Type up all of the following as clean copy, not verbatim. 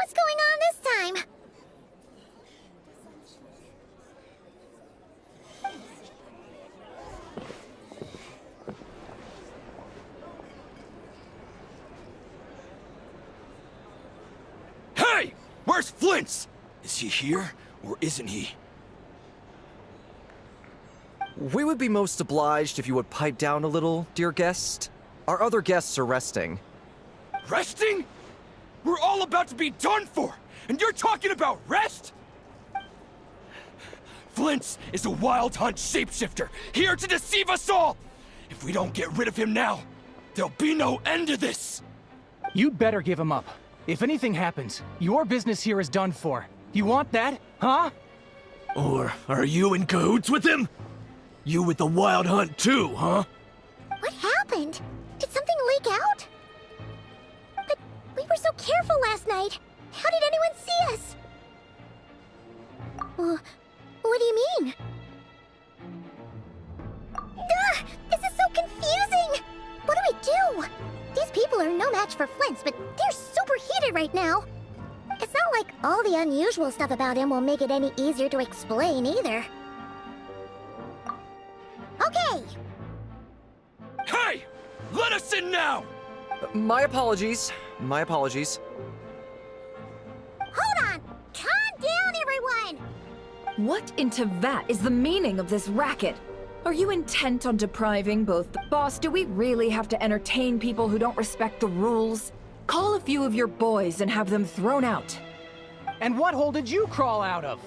What's going on this time? Hey! Where's Flint's? Is he here, or isn't he? We would be most obliged if you would pipe down a little, dear guest. Our other guests are resting. Resting? We're all about to be done for, and you're talking about rest? Flint's is a wild hunt shapeshifter, here to deceive us all! If we don't get rid of him now, there'll be no end to this! You'd better give him up. If anything happens, your business here is done for. You want that, huh? Or are you in cahoots with him? You with the wild hunt too, huh? What happened? Did something leak out? But we were so careful last night. How did anyone see us? What do you mean? Ugh, this is so confusing! What do we do? These people are no match for Flint's, but they're super heated right now. It's not like all the unusual stuff about him will make it any easier to explain either. Okay! Hey! Let us in now! My apologies. My apologies. Hold on! Calm down, everyone! What in Teyvat is the meaning of this racket? Are you intent on depriving both the boss? Do we really have to entertain people who don't respect the rules? Call a few of your boys and have them thrown out. And what hole did you crawl out of?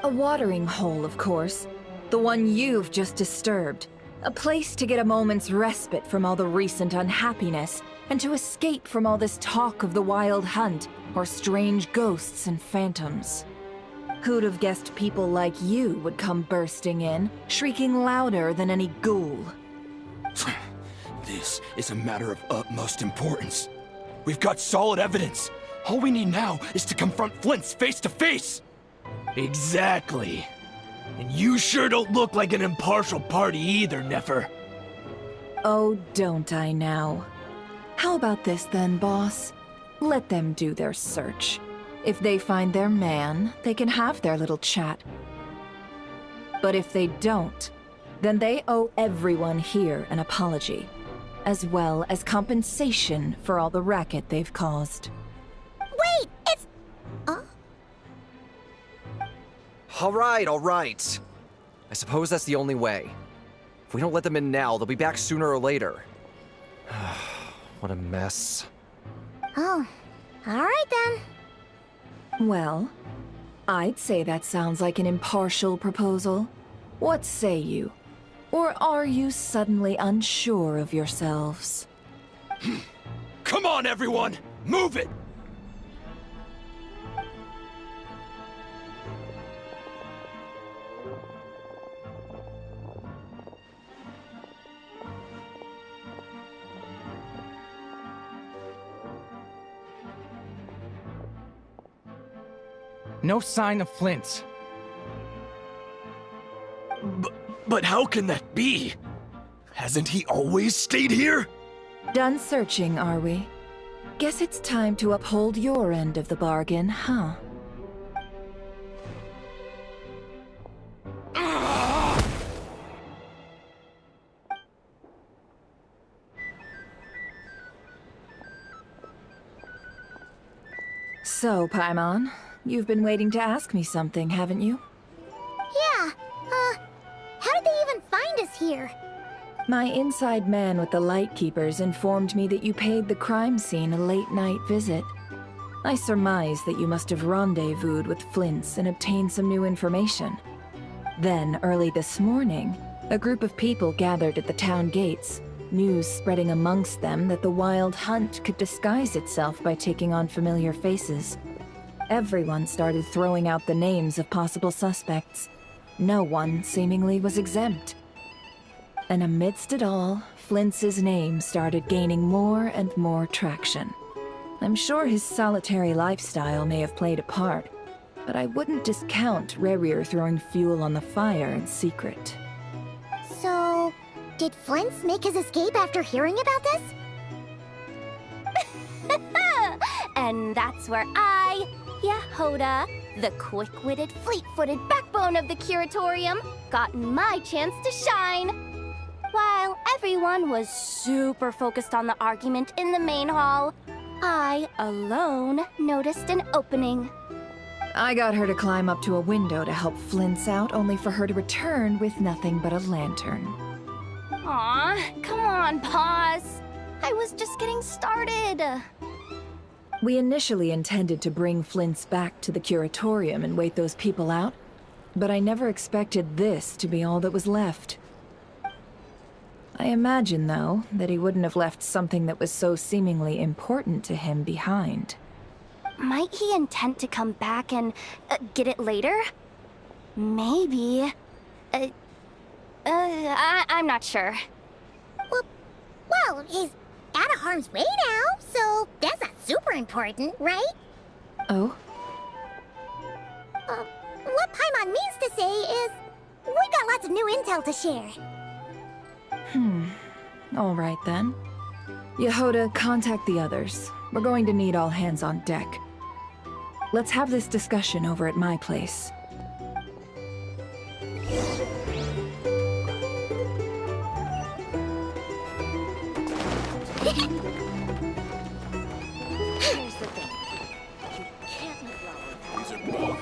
A watering hole, of course. The one you've just disturbed. A place to get a moment's respite from all the recent unhappiness, and to escape from all this talk of the wild hunt, or strange ghosts and phantoms. Who'd have guessed people like you would come bursting in, shrieking louder than any ghoul? This is a matter of utmost importance. We've got solid evidence. All we need now is to confront Flint's face to face. Exactly. And you sure don't look like an impartial party either, Nefer. Oh, don't I now? How about this then, boss? Let them do their search. If they find their man, they can have their little chat. But if they don't, then they owe everyone here an apology, as well as compensation for all the racket they've caused. Wait! It's... All right. I suppose that's the only way. If we don't let them in now, they'll be back sooner or later. What a mess. Oh, alright then. Well, I'd say that sounds like an impartial proposal. What say you? Or are you suddenly unsure of yourselves? Come on, everyone! Move it! No sign of Flint's. But how can that be? Hasn't he always stayed here? Done searching, are we? Guess it's time to uphold your end of the bargain, huh? So, Paimon, you've been waiting to ask me something, haven't you? Yeah, how did they even find us here? My inside man with the Lightkeepers informed me that you paid the crime scene a late-night visit. I surmise that you must have rendezvoused with Flint's and obtained some new information. Then, early this morning, a group of people gathered at the town gates, news spreading amongst them that the wild hunt could disguise itself by taking on familiar faces. Everyone started throwing out the names of possible suspects. No one, seemingly, was exempt. And amidst it all, Flint's name started gaining more and more traction. I'm sure his solitary lifestyle may have played a part, but I wouldn't discount Rerir throwing fuel on the fire in secret. So, did Flint's make his escape after hearing about this? And that's where I, Yehoda, the quick-witted, fleet-footed backbone of the curatorium, got my chance to shine. While everyone was super focused on the argument in the main hall, I, alone, noticed an opening. I got her to climb up to a window to help Flint's out, only for her to return with nothing but a lantern. Aw, come on, pause. I was just getting started. We initially intended to bring Flint's back to the curatorium and wait those people out, but I never expected this to be all that was left. I imagine, though, that he wouldn't have left something that was so seemingly important to him behind. Might he intend to come back and get it later? Maybe. I'm not sure. Well, he's out of harm's way now, so that's not super important, right? Oh? What Paimon means to say is, we got lots of new intel to share. All right then. Yehoda, contact the others. We're going to need all hands on deck. Let's have this discussion over at my place. Here's the thing. You can't move lower.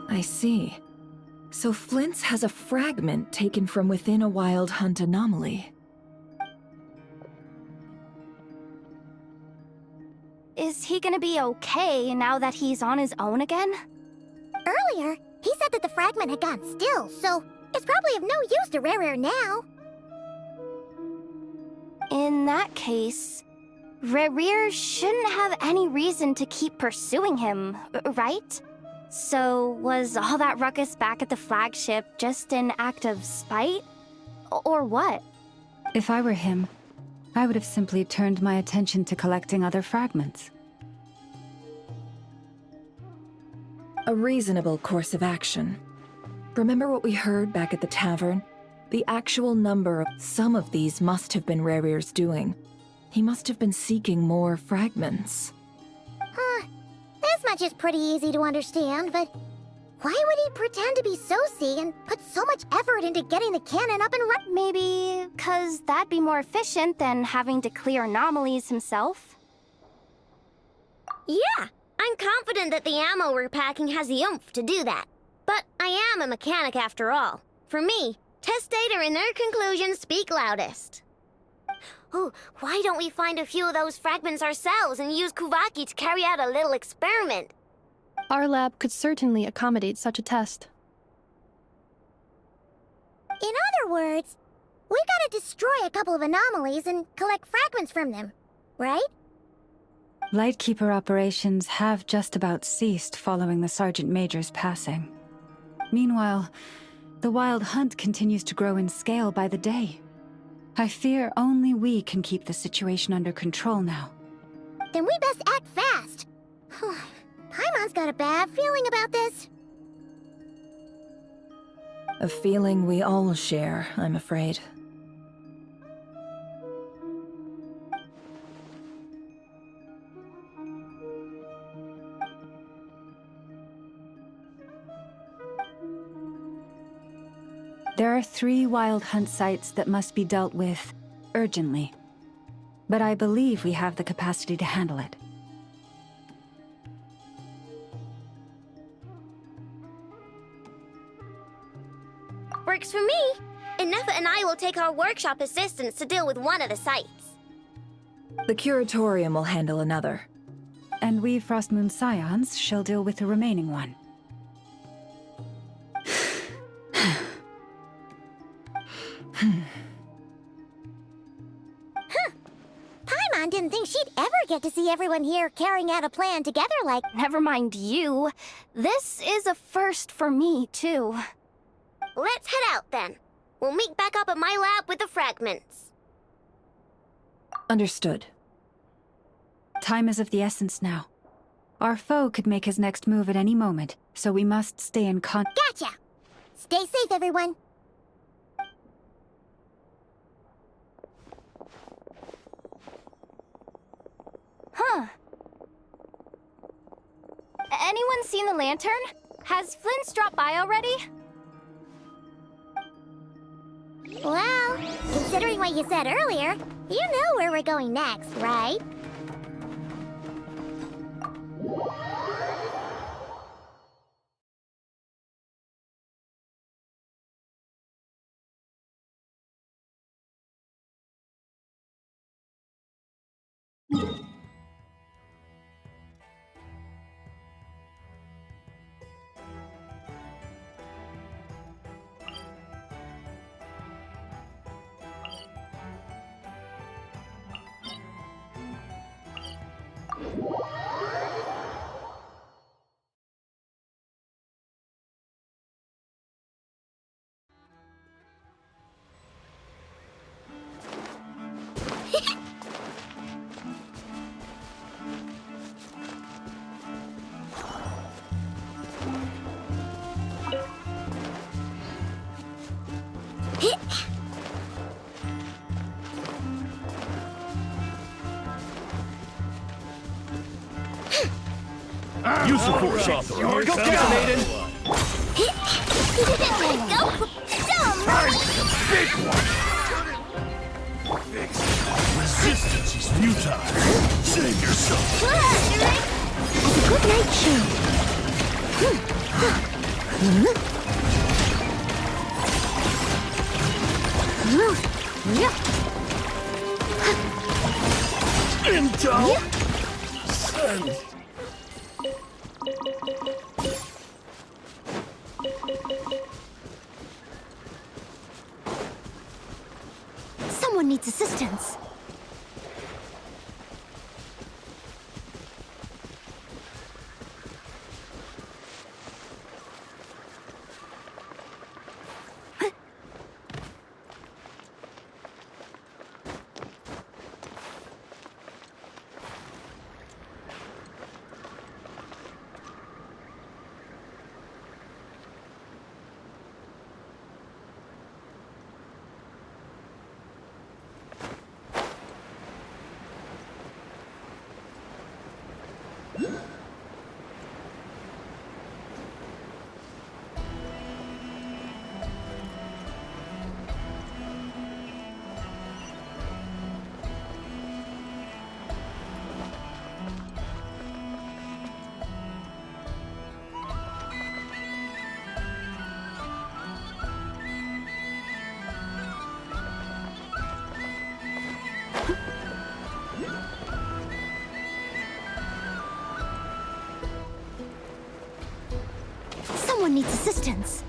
I see. So Flint's has a fragment taken from within a wild hunt anomaly. Is he gonna be okay now that he's on his own again? Earlier, he said that the fragment had gone still, so it's probably of no use to Rare now. In that case, Rare shouldn't have any reason to keep pursuing him, right? So was all that ruckus back at the flagship just an act of spite? Or what? If I were him, I would have simply turned my attention to collecting other fragments. A reasonable course of action. Remember what we heard back at the tavern? The actual number of some of these must have been Rare's doing. He must have been seeking more fragments. This much is pretty easy to understand, but why would he pretend to be Soci and put so much effort into getting the cannon up and running? Maybe 'cause that'd be more efficient than having to clear anomalies himself? Yeah, I'm confident that the ammo we're packing has the oomph to do that. But I am a mechanic after all. For me, test data and their conclusions speak loudest. Ooh, why don't we find a few of those fragments ourselves and use Kuvaki to carry out a little experiment? Our lab could certainly accommodate such a test. In other words, we gotta destroy a couple of anomalies and collect fragments from them, right? Lightkeeper operations have just about ceased following the Sergeant Major's passing. Meanwhile, the wild hunt continues to grow in scale by the day. I fear only we can keep the situation under control now. Then we best act fast. Paimon's got a bad feeling about this. A feeling we all share, I'm afraid. There are 3 wild hunt sites that must be dealt with urgently. But I believe we have the capacity to handle it. Works for me. Ineffa and I will take our workshop assistants to deal with one of the sites. The curatorium will handle another. And we Frostmoon Scions shall deal with the remaining one. Paimon didn't think she'd ever get to see everyone here carrying out a plan together like... Never mind you. This is a first for me, too. Let's head out then. We'll meet back up at my lab with the fragments. Understood. Time is of the essence now. Our foe could make his next move at any moment, so we must stay in Gotcha! Stay safe, everyone. Huh. Anyone seen the lantern? Has Flint's dropped by already? Well, considering what you said earlier, you know where we're going next, right? Use the force authorized. Go get him, Aiden! Big one! Resistance is futile. Save yourself. Good night, show. Intel! Send! Someone needs assistance. Someone needs assistance.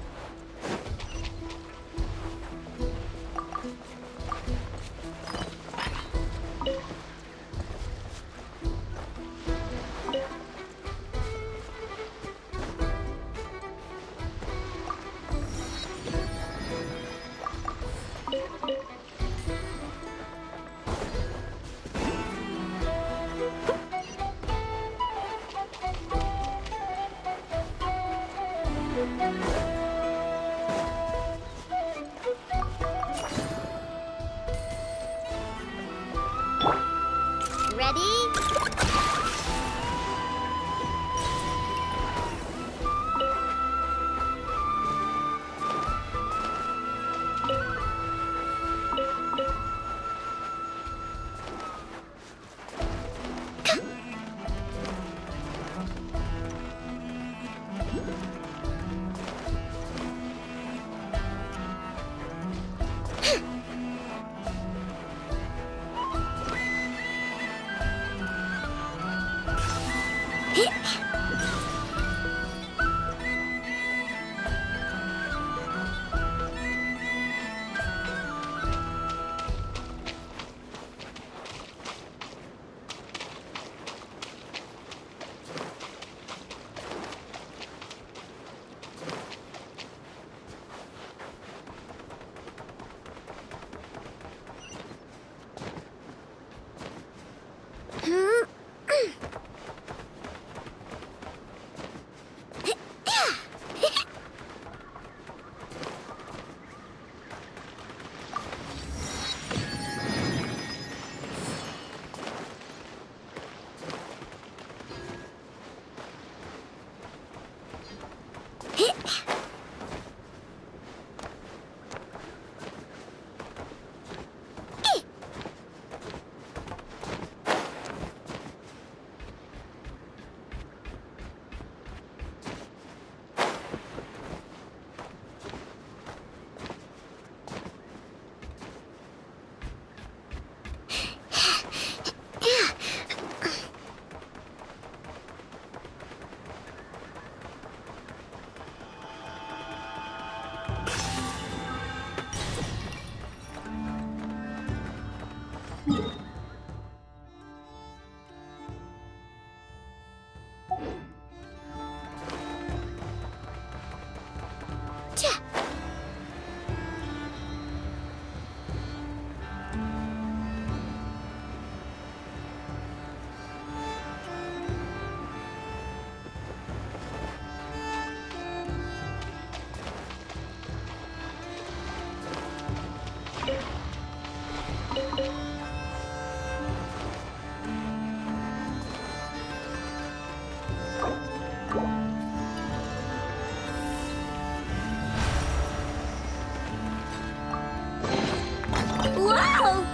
Whoa!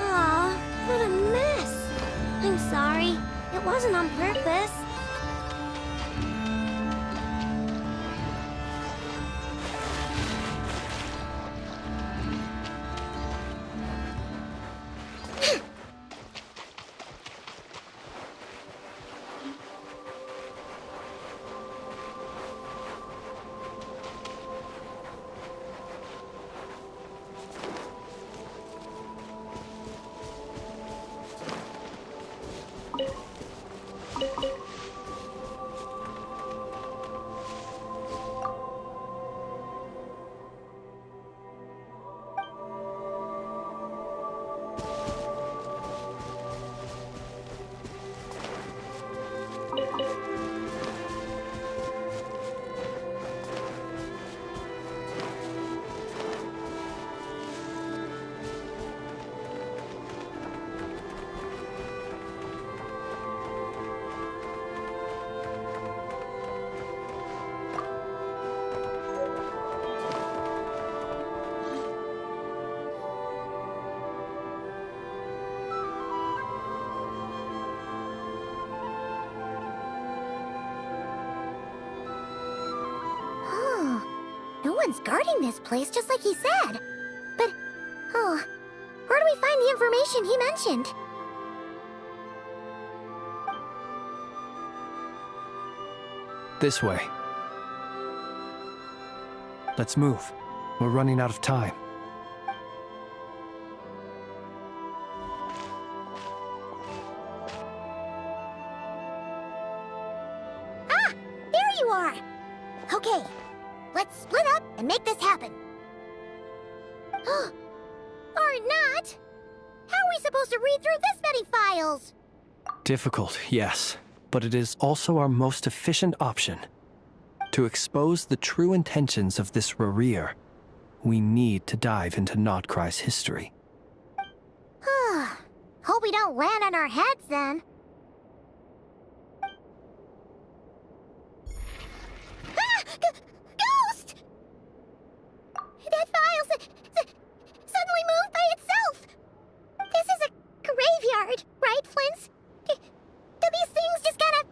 Aw, what a mess. I'm sorry. It wasn't on purpose. No one's guarding this place, just like he said. But, where do we find the information he mentioned? This way. Let's move. We're running out of time. Ah! There you are! Okay, let's split up and make this happen. Or not! How are we supposed to read through this many files? Difficult, yes, but it is also our most efficient option. To expose the true intentions of this Rereer, we need to dive into NodKrai's history. Hope we don't land on our heads then. Ghost! That file suddenly moved by itself. This is a graveyard, right, Flint's? Do these things just kind of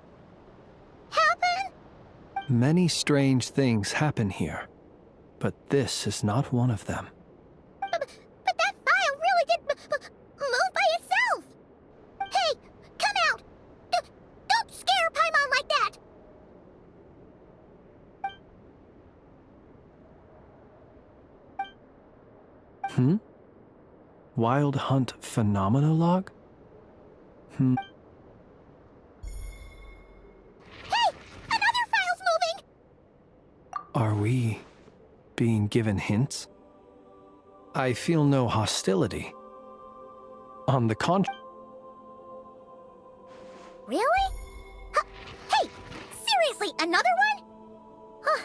happen? Many strange things happen here, but this is not one of them. But that file really did move by itself. Hey, come out! Don't scare Paimon Wild Hunt Phenomenologue? Hey! Another file's moving! Are we being given hints? I feel no hostility. On the contrary. Really? Hey! Seriously, another one? Huh.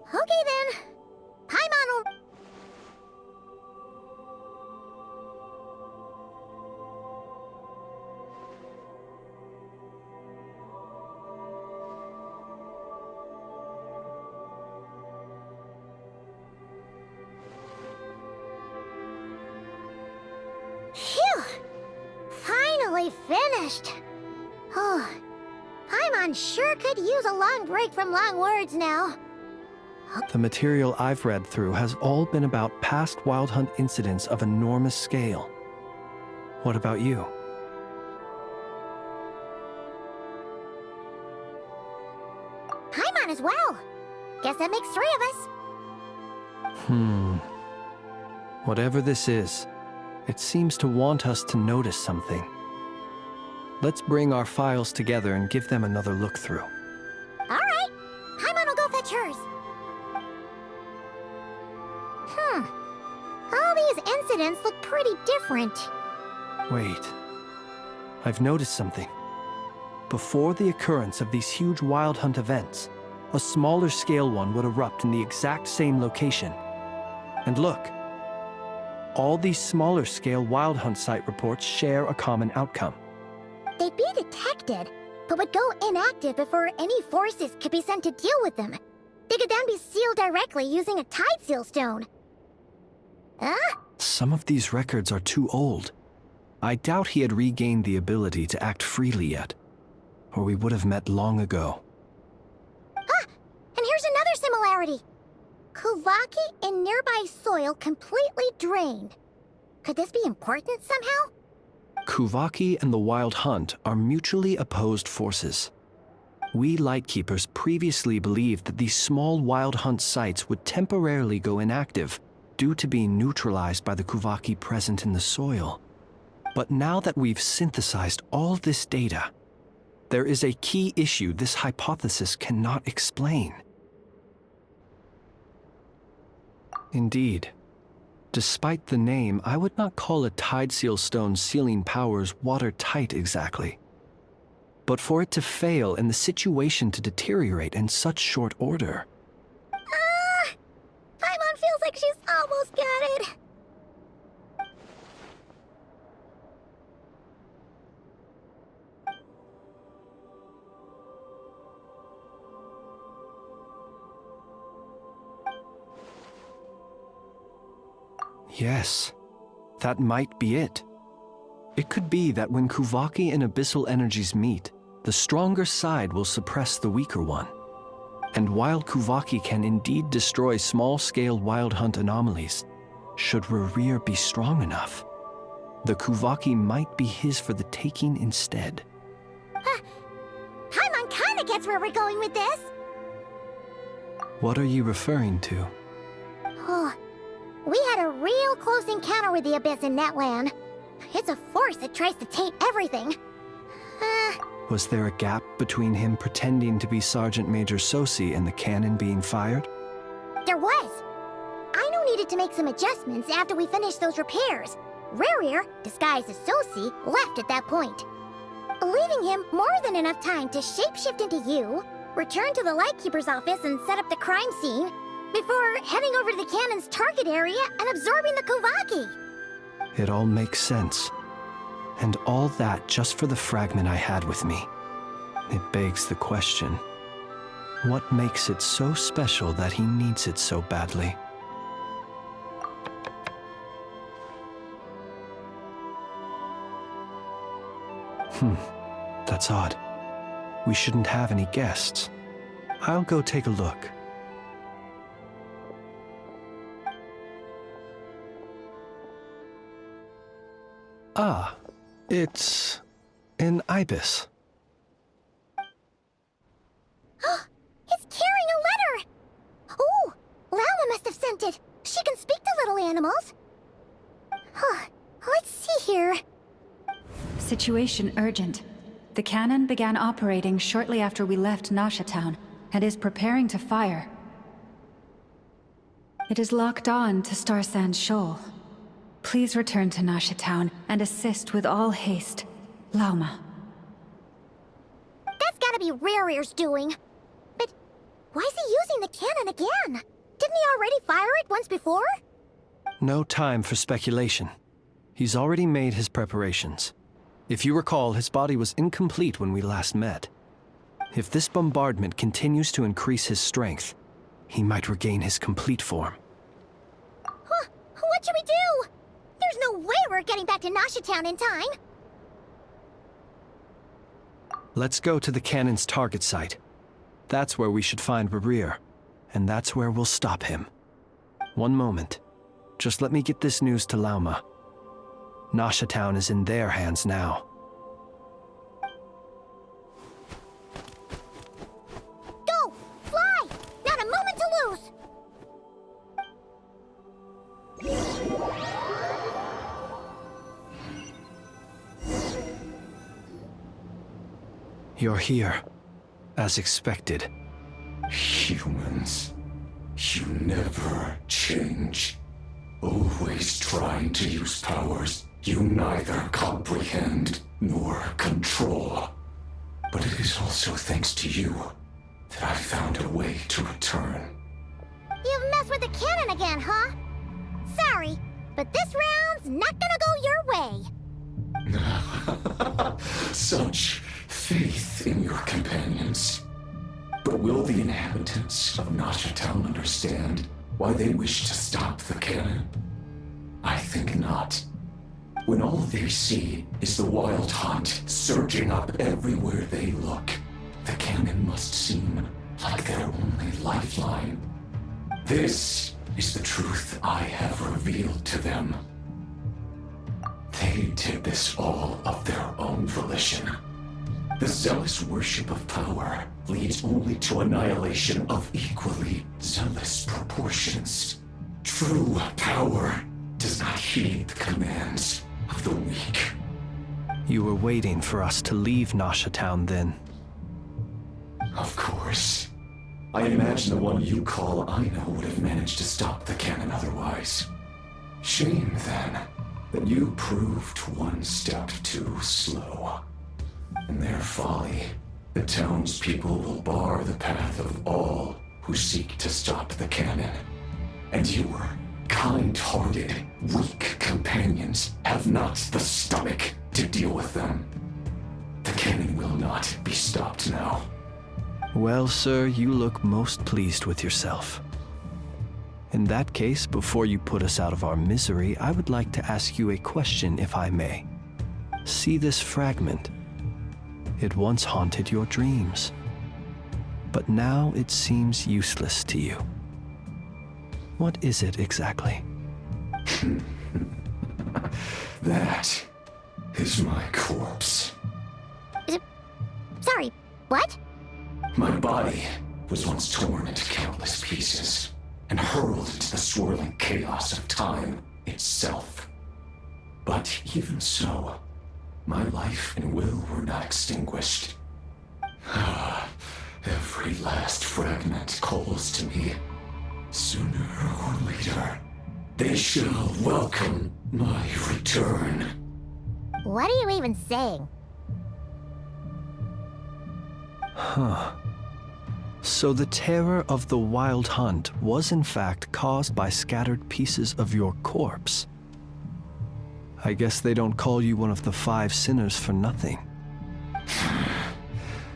Okay then. Paimon will... Phew! Finally finished! Oh, Paimon sure could use a long break from long words now. The material I've read through has all been about past Wild Hunt incidents of enormous scale. What about you? Paimon as well. Guess that makes 3 of us. Whatever this is, it seems to want us to notice something. Let's bring our files together and give them another look through. Alright. Paimon will go fetch hers. All these incidents look pretty different. Wait. I've noticed something. Before the occurrence of these huge Wild Hunt events, a smaller scale one would erupt in the exact same location. And look. All these smaller scale Wild Hunt site reports share a common outcome. They'd be detected, but would go inactive before any forces could be sent to deal with them. They could then be sealed directly using a tide seal stone. Some of these records are too old. I doubt he had regained the ability to act freely yet, or we would have met long ago. And here's another similarity. Kuvaki in nearby soil completely drained. Could this be important somehow? Kuvaki and the Wild Hunt are mutually opposed forces. We Lightkeepers previously believed that these small Wild Hunt sites would temporarily go inactive due to being neutralized by the Kuvaki present in the soil. But now that we've synthesized all this data, there is a key issue this hypothesis cannot explain. Indeed. Despite the name, I would not call a tide seal stone's sealing powers watertight exactly. But for it to fail and the situation to deteriorate in such short order... Paimon feels like she's almost got it. Yes, that might be it. It could be that when Kuvaki and Abyssal energies meet, the stronger side will suppress the weaker one. And while Kuvaki can indeed destroy small-scale Wild Hunt anomalies, should Rerir be strong enough, the Kuvaki might be his for the taking instead. Paimon kinda gets where we're going with this. What are you referring to? Oh, we had a real close encounter with the Abyss in Netland. It's a force that tries to taint everything. Was there a gap between him pretending to be Sergeant Major Sosi and the cannon being fired? There was. Aino needed to make some adjustments after we finished those repairs. Rerir, disguised as Sosi, left at that point, leaving him more than enough time to shapeshift into you, return to the Lightkeeper's office and set up the crime scene, before heading over to the cannon's target area and absorbing the Kuvaki. It all makes sense. And all that just for the fragment I had with me. It begs the question, what makes it so special that he needs it so badly? That's odd. We shouldn't have any guests. I'll go take a look. Ah, it's an ibis. It's carrying a letter! Ooh, Lala must have sent it. She can speak to little animals. situation urgent. The cannon began operating shortly after we left Nasha Town, and is preparing to fire. It is locked on to Star Sand Shoal. Please return to Nasha Town and assist with all haste. Lauma. That's gotta be Rerear's doing. But why is he using the cannon again? Didn't he already fire it once before? No time for speculation. He's already made his preparations. If you recall, his body was incomplete when we last met. If this bombardment continues to increase his strength, he might regain his complete form. Huh, what should we do? There's no way we're getting back to Nasha Town in time. Let's go to the cannon's target site. That's where we should find Rerear, and that's where we'll stop him. One moment. Just let me get this news to Lauma. Nasha Town is in their hands now. Go! Fly! Not a moment to lose! You're here, as expected. Humans, you never change. Always trying to use powers you neither comprehend nor control. But it is also thanks to you that I found a way to return. You've messed with the cannon again, huh? Sorry, but this round's not gonna go your way. Such faith in your companions. But will the inhabitants of Nasha Town understand why they wish to stop the cannon? I think not. When all they see is the wild hunt surging up everywhere they look, the cannon must seem like their only lifeline. This is the truth I have revealed to them. They did this all of their own volition. The zealous worship of power leads only to annihilation of equally zealous proportions. True power does not heed the commands of the weak. You were waiting for us to leave Nasha Town then. Of course. I imagine the one you call Aina would have managed to stop the cannon otherwise. Shame, then, that you proved one step too slow. In their folly, the townspeople will bar the path of all who seek to stop the cannon. And your kind-hearted, weak companions have not the stomach to deal with them. The cannon will not be stopped now. Well, sir, you look most pleased with yourself. In that case, before you put us out of our misery, I would like to ask you a question, if I may. See this fragment? It once haunted your dreams, but now it seems useless to you. What is it exactly? That is my corpse. Sorry, what? My body was once torn into countless pieces and hurled into the swirling chaos of time itself. But even so, my life and will were not extinguished. Every last fragment calls to me. Sooner or later, they shall welcome my return. What are you even saying? Huh. So the terror of the Wild Hunt was in fact caused by scattered pieces of your corpse. I guess they don't call you one of the 5 sinners for nothing.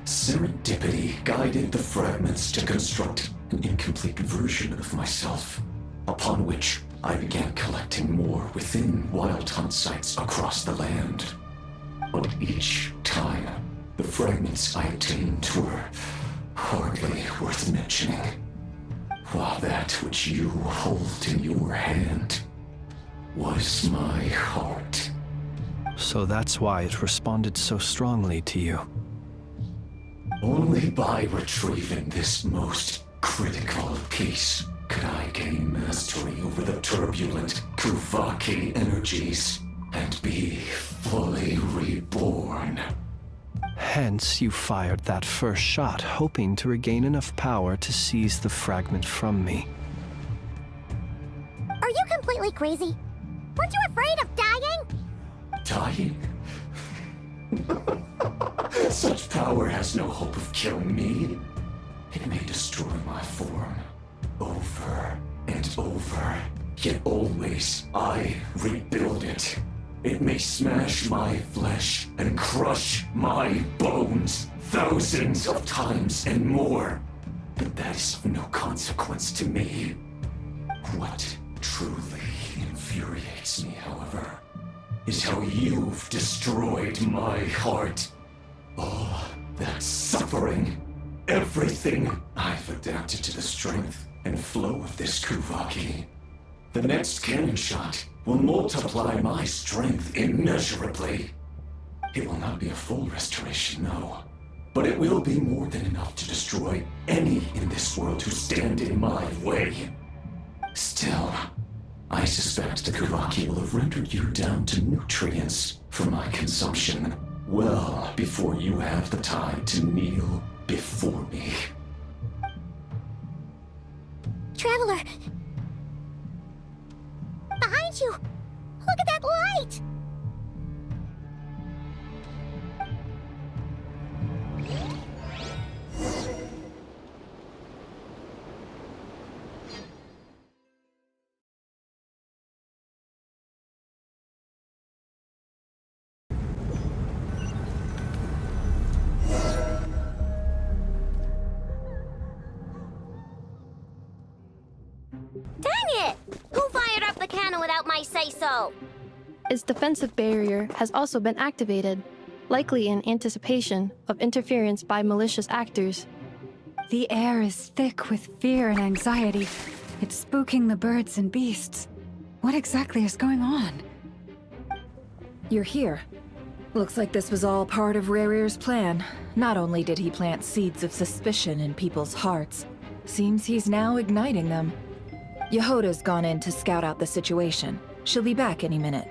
Serendipity guided the fragments to construct an incomplete version of myself, upon which I began collecting more within Wild Hunt sites across the land. But each time, the fragments I obtained were hardly worth mentioning, while that which you hold in your hand was my heart. So that's why it responded so strongly to you. Only by retrieving this most critical piece could I gain mastery over the turbulent Kuvaki energies and be fully reborn. Hence, you fired that first shot, hoping to regain enough power to seize the fragment from me. Are you completely crazy? Weren't you afraid of dying? Dying? Such power has no hope of killing me. It may destroy my form over and over, yet always I rebuild it. It may smash my flesh and crush my bones thousands of times and more, but that is of no consequence to me. What truly infuriates me, however, is how you've destroyed my heart. All that suffering, everything. I've adapted to the strength and flow of this Kuvaki. The next cannon shot will multiply my strength immeasurably. It will not be a full restoration, no, but it will be more than enough to destroy any in this world who stand in my way. Still, I suspect the Kuvaki will have rendered you down to nutrients for my consumption well before you have the time to kneel before me. Traveler! Behind you! Look at that light! Dang it! Who fired up the cannon without my say-so? Its defensive barrier has also been activated, likely in anticipation of interference by malicious actors. The air is thick with fear and anxiety. It's spooking the birds and beasts. What exactly is going on? You're here. Looks like this was all part of Rerir's plan. Not only did he plant seeds of suspicion in people's hearts, seems he's now igniting them. Yehoda's gone in to scout out the situation. She'll be back any minute.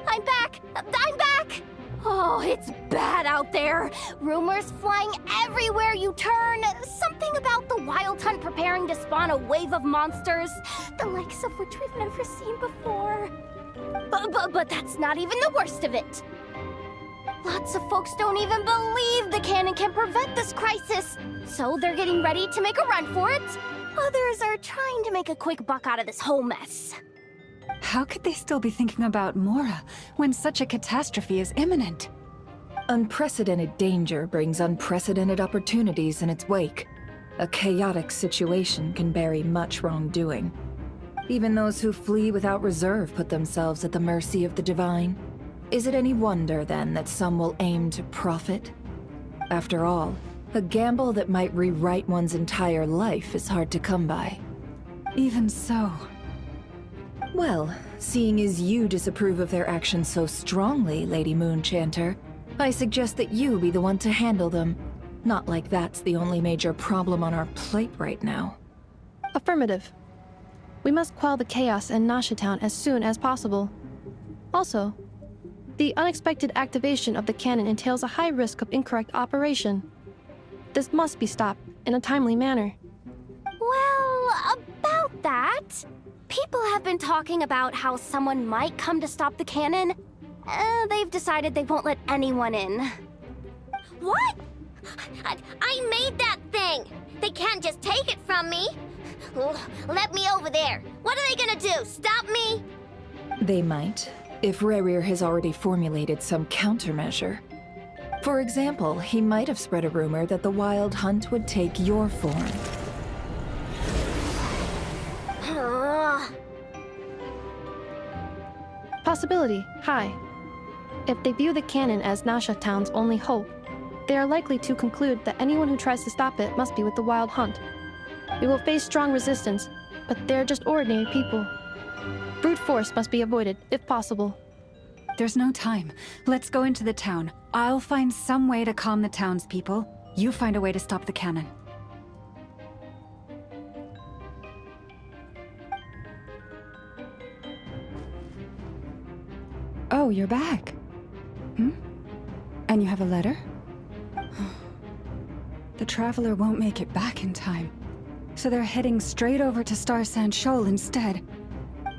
I'm back! I'm back! Oh, it's bad out there. Rumors flying everywhere you turn. Something about the Wild Hunt preparing to spawn a wave of monsters, the likes of which we've never seen before. But that's not even the worst of it. Lots of folks don't even believe the cannon can prevent this crisis, so they're getting ready to make a run for it. Others are trying to make a quick buck out of this whole mess. How could they still be thinking about Mora when such a catastrophe is imminent? Unprecedented danger brings unprecedented opportunities in its wake. A chaotic situation can bury much wrongdoing. Even those who flee without reserve put themselves at the mercy of the divine. Is it any wonder, then, that some will aim to profit? After all, a gamble that might rewrite one's entire life is hard to come by. Even so. Well, seeing as you disapprove of their actions so strongly, Lady Moonchanter, I suggest that you be the one to handle them. Not like that's the only major problem on our plate right now. Affirmative. We must quell the chaos in Nasha Town as soon as possible. Also, the unexpected activation of the cannon entails a high risk of incorrect operation. This must be stopped in a timely manner. Well, about that, people have been talking about how someone might come to stop the cannon. They've decided they won't let anyone in. What? I made that thing! They can't just take it from me! Let me over there! What are they gonna do? Stop me? They might, if Rerir has already formulated some countermeasure. For example, he might have spread a rumor that the Wild Hunt would take your form. Possibility high. If they view the cannon as Nasha Town's only hope, they are likely to conclude that anyone who tries to stop it must be with the Wild Hunt. We will face strong resistance, but they're just ordinary people. Brute force must be avoided, if possible. There's no time. Let's go into the town. I'll find some way to calm the townspeople. You find a way to stop the cannon. Oh, you're back. Hmm? And you have a letter? The Traveler won't make it back in time. So they're heading straight over to Star Sand Shoal instead.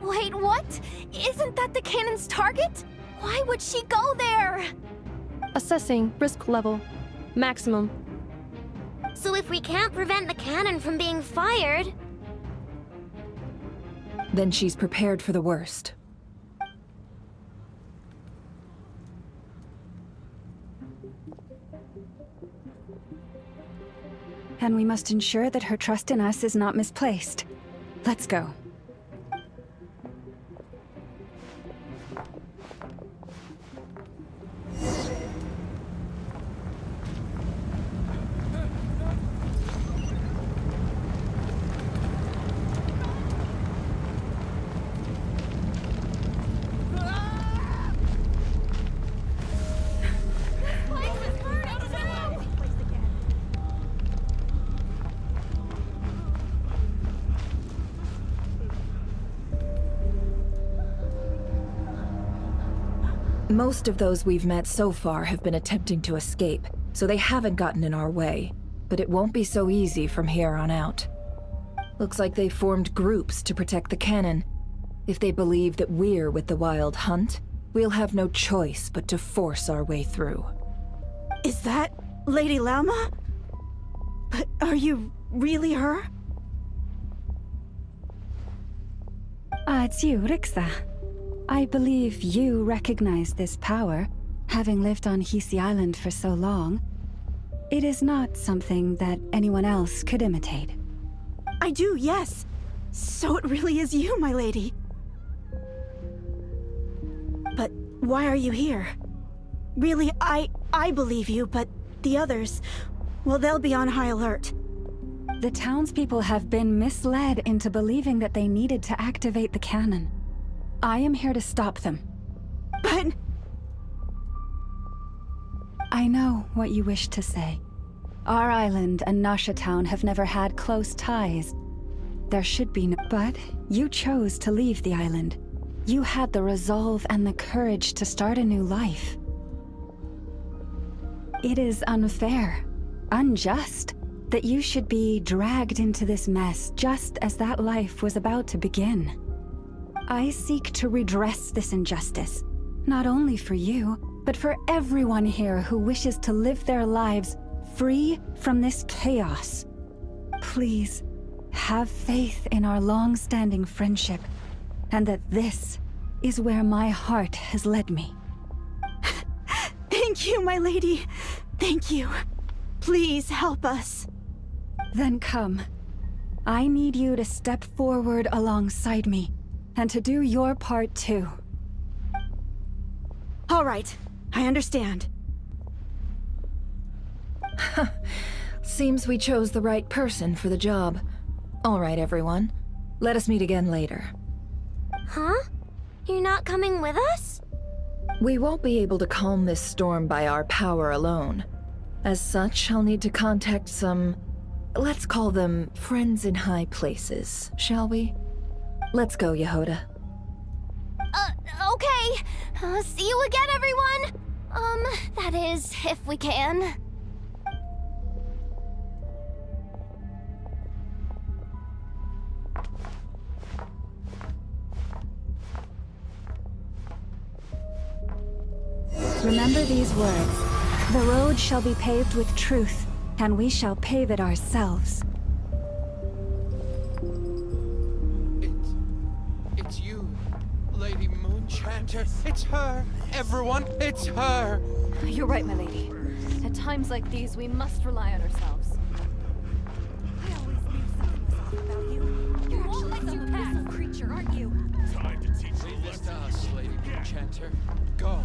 Wait, what? Isn't that the cannon's target? Why would she go there? Assessing risk level. Maximum. So if we can't prevent the cannon from being fired... Then she's prepared for the worst. And we must ensure that her trust in us is not misplaced. Let's go. Most of those we've met so far have been attempting to escape, so they haven't gotten in our way. But it won't be so easy from here on out. Looks like they formed groups to protect the cannon. If they believe that we're with the Wild Hunt, we'll have no choice but to force our way through. Is that Lady Lauma? But are you really her? It's you, Rixa. I believe you recognize this power, having lived on Hisi Island for so long. It is not something that anyone else could imitate. I do, yes. So it really is you, my lady. But why are you here? Really, I believe you, but the others, well, they'll be on high alert. The townspeople have been misled into believing that they needed to activate the cannon. I am here to stop them. But... I know what you wish to say. Our island and Nasha Town have never had close ties. There should be no... But you chose to leave the island. You had the resolve and the courage to start a new life. It is unfair, unjust, that you should be dragged into this mess just as that life was about to begin. I seek to redress this injustice, not only for you, but for everyone here who wishes to live their lives free from this chaos. Please, have faith in our long-standing friendship, and that this is where my heart has led me. Thank you, my lady. Thank you. Please help us. Then come. I need you to step forward alongside me, and to do your part too. All right, I understand. Seems we chose the right person for the job. All right, everyone. Let us meet again later. Huh? You're not coming with us? We won't be able to calm this storm by our power alone. As such, I'll need to contact some... let's call them friends in high places, shall we? Let's go, Yehoda. Okay. See you again, everyone! That is, if we can. Remember these words. The road shall be paved with truth, and we shall pave it ourselves. It's you, Lady Moonchanter. It's her. Everyone, it's her. You're right, my lady. At times like these, we must rely on ourselves. I always knew something was off about you. You're actually some missile creature, aren't you? Time to teach you this to us, Lady Moonchanter. Go.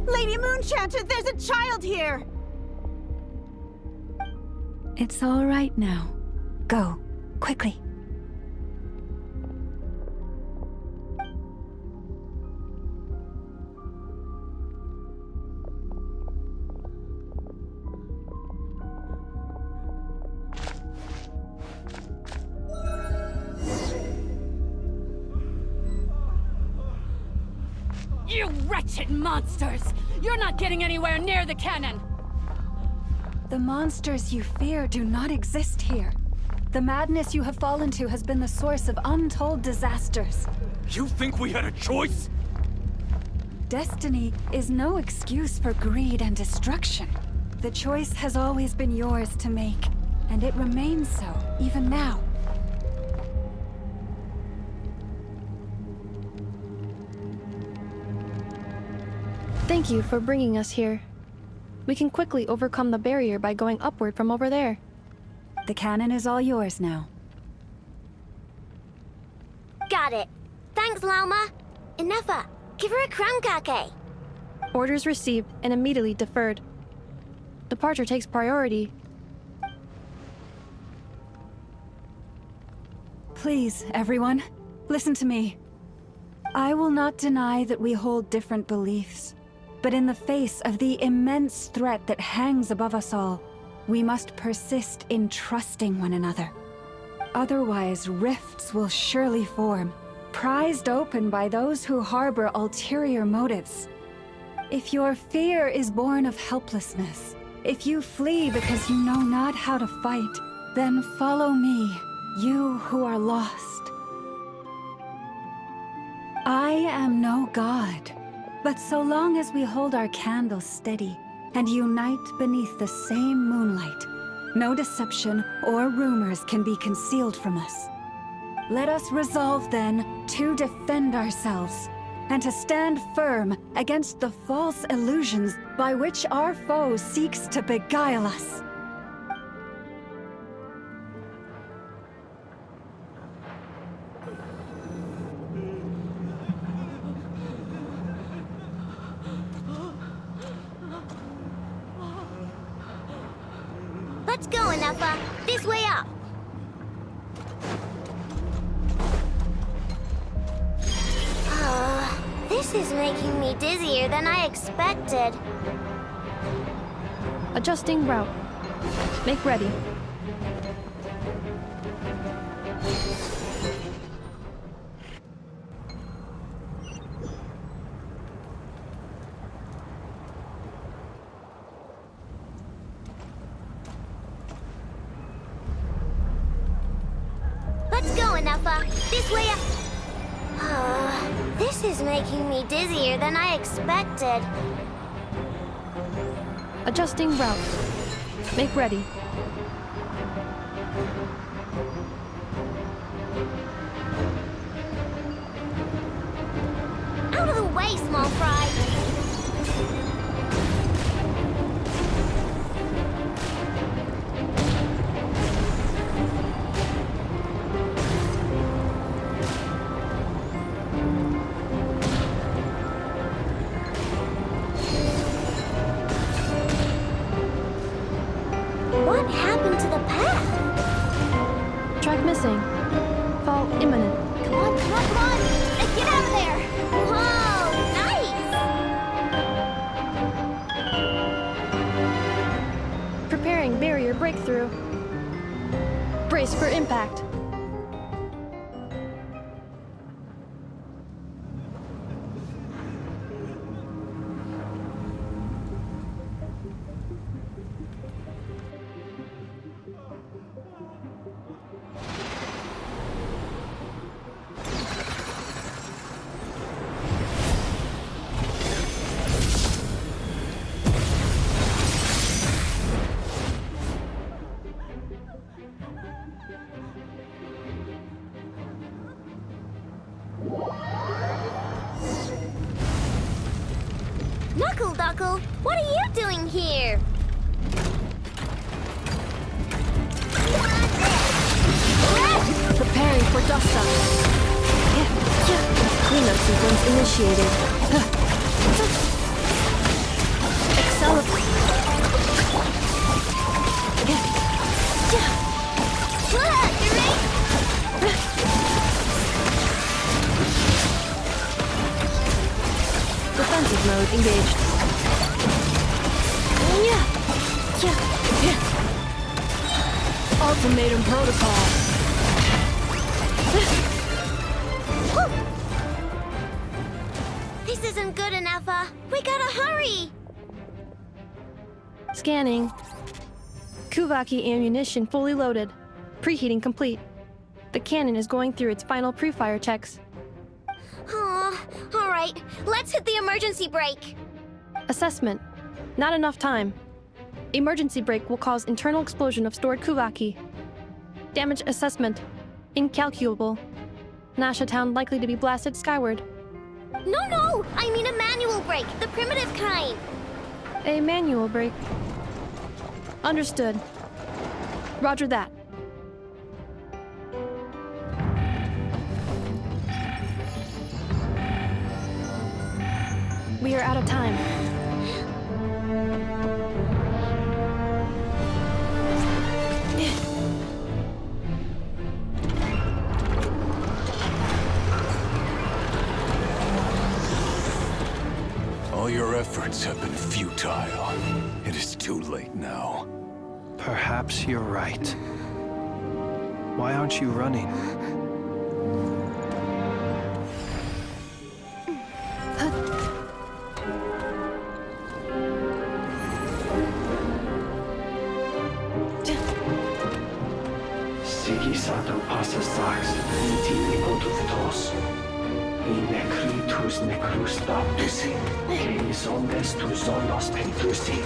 Lady Moonchanter, there's a child here! It's all right now. Go, quickly. wretched monsters! You're not getting anywhere near the cannon! The monsters you fear do not exist here. The madness you have fallen to has been the source of untold disasters. You think we had a choice? Destiny is no excuse for greed and destruction. The choice has always been yours to make, and it remains so, even now. Thank you for bringing us here. We can quickly overcome the barrier by going upward from over there. The cannon is all yours now. Got it. Thanks, Lauma. Inefa, give her a crown kake. Orders received and immediately deferred. Departure takes priority. Please, everyone, listen to me. I will not deny that we hold different beliefs, but in the face of the immense threat that hangs above us all, we must persist in trusting one another. Otherwise, rifts will surely form, prized open by those who harbor ulterior motives. If your fear is born of helplessness, if you flee because you know not how to fight, then follow me, you who are lost. I am no god, but so long as we hold our candles steady and unite beneath the same moonlight, no deception or rumors can be concealed from us. Let us resolve then to defend ourselves and to stand firm against the false illusions by which our foe seeks to beguile us. Let's go, Inefa. This way up. This is making me dizzier than I expected. Adjusting route. Make ready. Let's go, Inefa. This way up. This is making me dizzier than I expected. Adjusting route. Make ready. Out of the way, small fry. What happened to the path? Track missing. Fall imminent. Come on, come on, come on! Let's get out of there! Whoa, nice! Preparing barrier breakthrough. Brace for impact. Knuckle Duckle, what are you doing here? Preparing for dust up. Cleanup sequence initiated. Accelerate. Defensive mode engaged. Ultimatum protocol. This This isn't good enough, we gotta hurry! Scanning. Kuvaki ammunition fully loaded. Preheating complete. The cannon is going through its final pre-fire checks. Oh, alright. Let's hit the emergency brake. Assessment. Not enough time. Emergency brake will cause internal explosion of stored Kuvaki. Damage assessment. Incalculable. Nasha Town likely to be blasted skyward. No! I mean a manual brake, the primitive kind. A manual brake. Understood. Roger that. We are out of time. All your efforts have been futile. It is too late now. Perhaps you're right. Why aren't you running? Sigisato passa sax, iti nipotutos. Necritus necrus baptusi, que omnes tu zonos pentusi.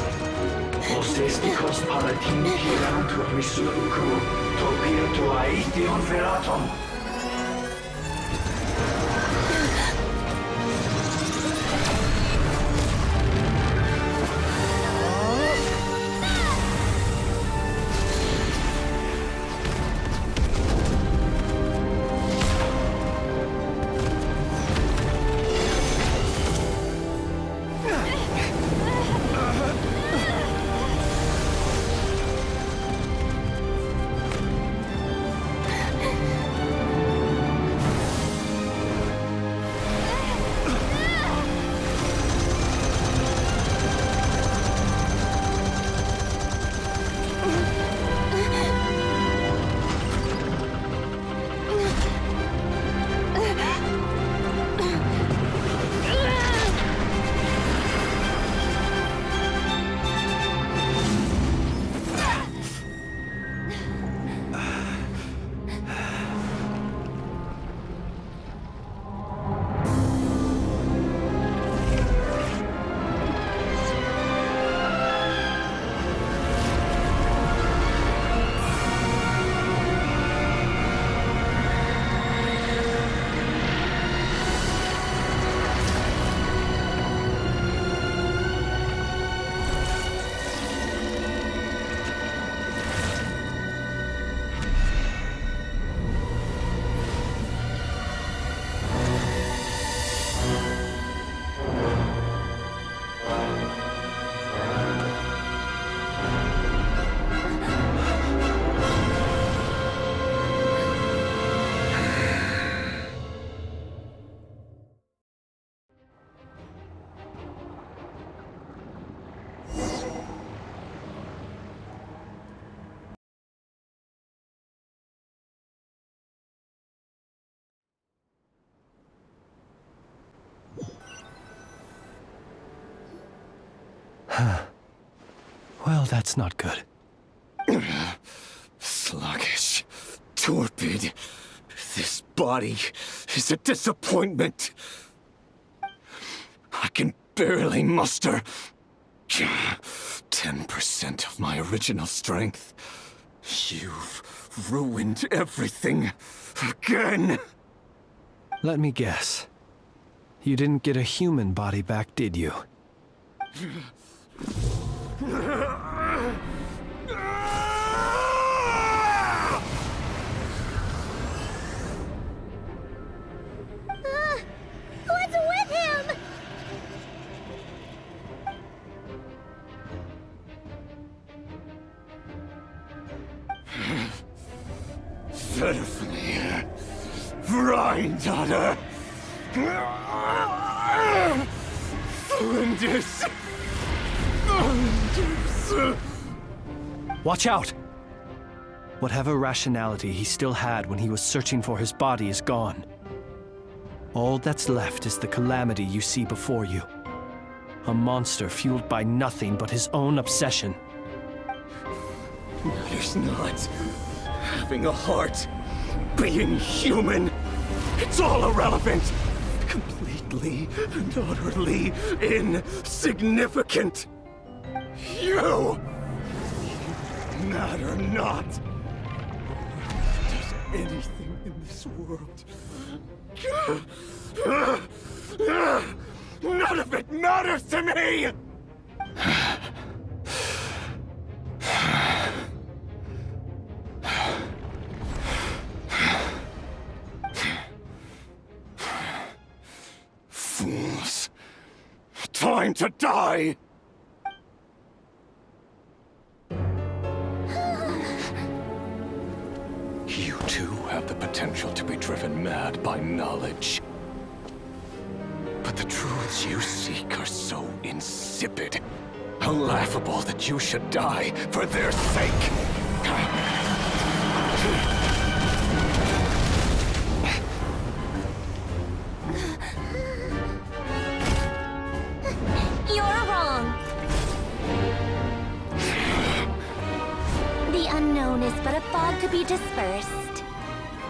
Osesticos palatin giratur misuricum, topir tua ition veratum. Well, that's not good. Sluggish. Torpid. This body is a disappointment. I can barely muster 10% of my original strength. You've ruined everything again. Let me guess. You didn't get a human body back, did you? What's with him? Verfnir. Vrindaughter. Flinders. Watch out! Whatever rationality he still had when he was searching for his body is gone. All that's left is the calamity you see before you. A monster fueled by nothing but his own obsession. Matters not. Having a heart. Being human. It's all irrelevant. Completely and utterly insignificant. You matter not. Does anything in this world. None of it matters to me! Fools. Time to die! You too have the potential to be driven mad by knowledge. But the truths you seek are so insipid, laughable that you should die for their sake. You're wrong. The unknown is but a fog to be dispersed.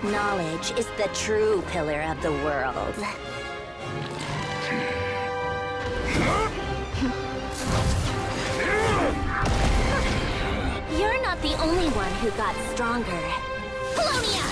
Knowledge is the true pillar of the world. You're not the only one who got stronger. Polonia!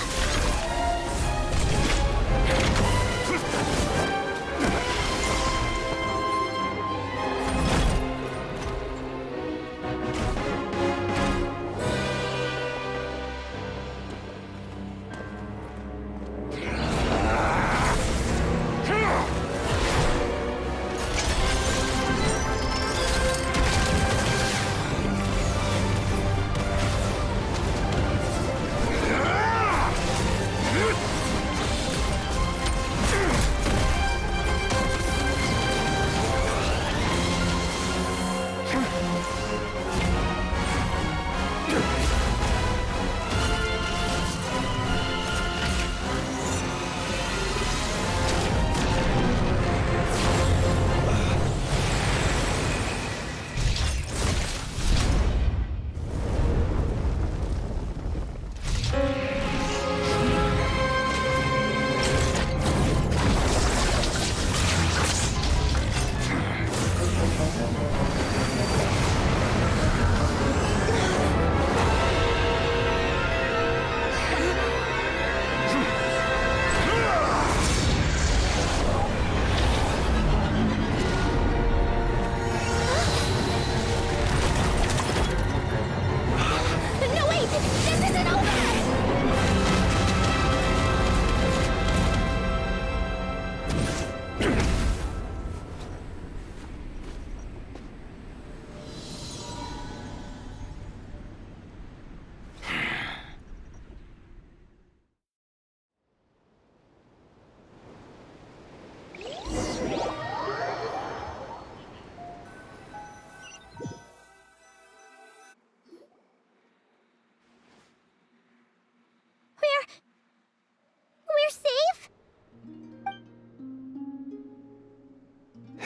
We're safe?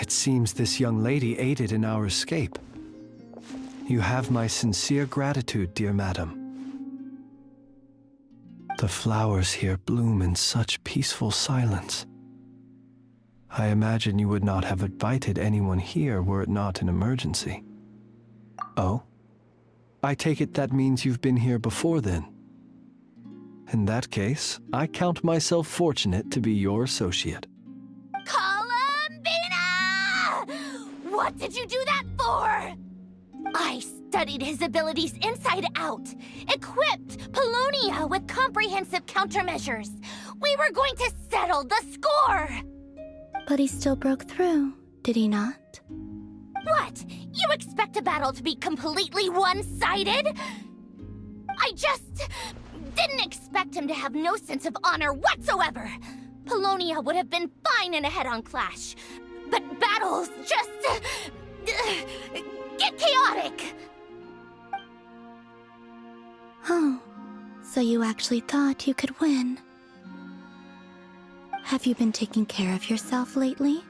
It seems this young lady aided in our escape. You have my sincere gratitude, dear madam. The flowers here bloom in such peaceful silence. I imagine you would not have invited anyone here were it not an emergency. Oh? I take it that means you've been here before then. In that case, I count myself fortunate to be your associate. Columbina! What did you do that for? I studied his abilities inside out, equipped Polonia with comprehensive countermeasures. We were going to settle the score! But he still broke through, did he not? What? You expect a battle to be completely one-sided? I just didn't expect him to have no sense of honor whatsoever. Polonia would have been fine in a head-on clash, but battles just get chaotic. Oh, so you actually thought you could win? Have you been taking care of yourself lately?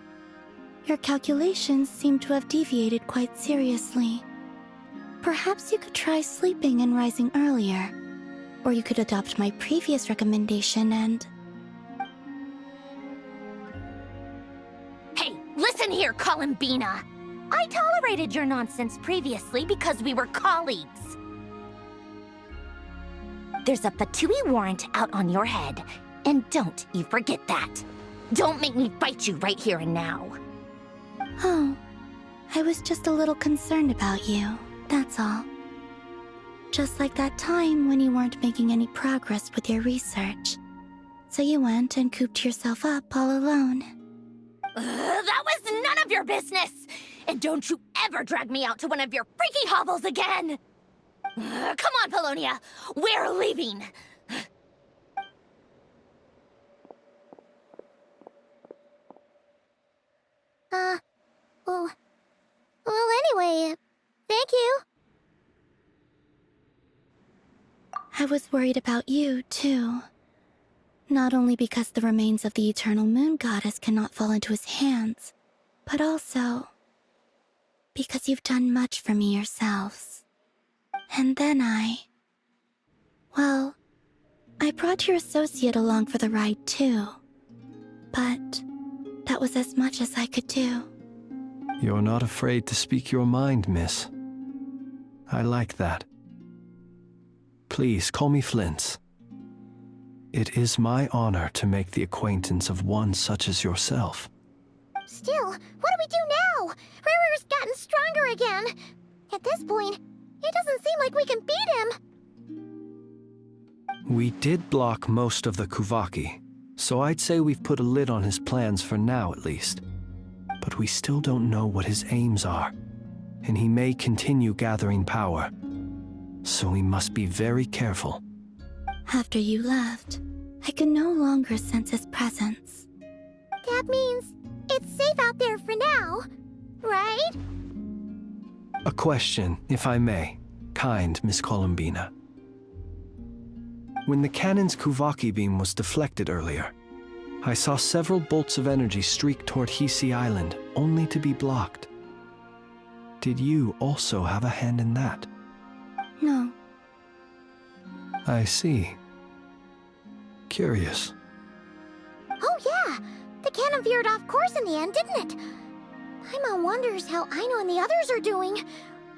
Your calculations seem to have deviated quite seriously. Perhaps you could try sleeping and rising earlier. Or you could adopt my previous recommendation and... Hey, listen here, Columbina! I tolerated your nonsense previously because we were colleagues. There's a Fatui warrant out on your head, and don't you forget that. Don't make me fight you right here and now. Oh, I was just a little concerned about you, that's all. Just like that time when you weren't making any progress with your research. So you went and cooped yourself up all alone. That was none of your business! And don't you ever drag me out to one of your freaky hovels again! Come on, Polonia! We're leaving! Well, anyway, thank you. I was worried about you, too. Not only because the remains of the Eternal Moon Goddess cannot fall into his hands, but also because you've done much for me yourselves. And then well, I brought your associate along for the ride, too. But that was as much as I could do. You're not afraid to speak your mind, miss. I like that. Please, call me Flint's. It is my honor to make the acquaintance of one such as yourself. Still, what do we do now? Riri's gotten stronger again. At this point, it doesn't seem like we can beat him. We did block most of the Kuvaki, so I'd say we've put a lid on his plans for now at least. But we still don't know what his aims are, and he may continue gathering power. So we must be very careful. After you left, I could no longer sense his presence. That means it's safe out there for now, right? A question, if I may, kind Miss Columbina. When the cannon's Kuvaki beam was deflected earlier, I saw several bolts of energy streak toward Hisi Island, only to be blocked. Did you also have a hand in that? No. I see. Curious. Oh yeah! The cannon veered off course in the end, didn't it? Paimon wonders how Aino and the others are doing.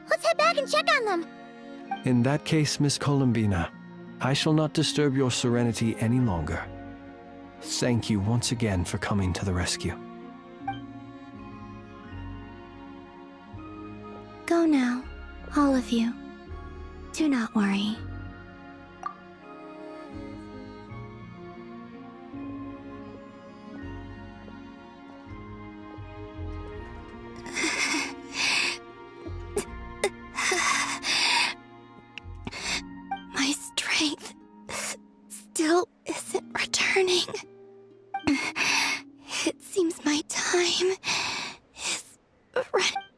Let's head back and check on them. In that case, Miss Columbina, I shall not disturb your serenity any longer. Thank you once again for coming to the rescue. Go now, all of you. Do not worry. My strength still isn't returning. It seems my time is running.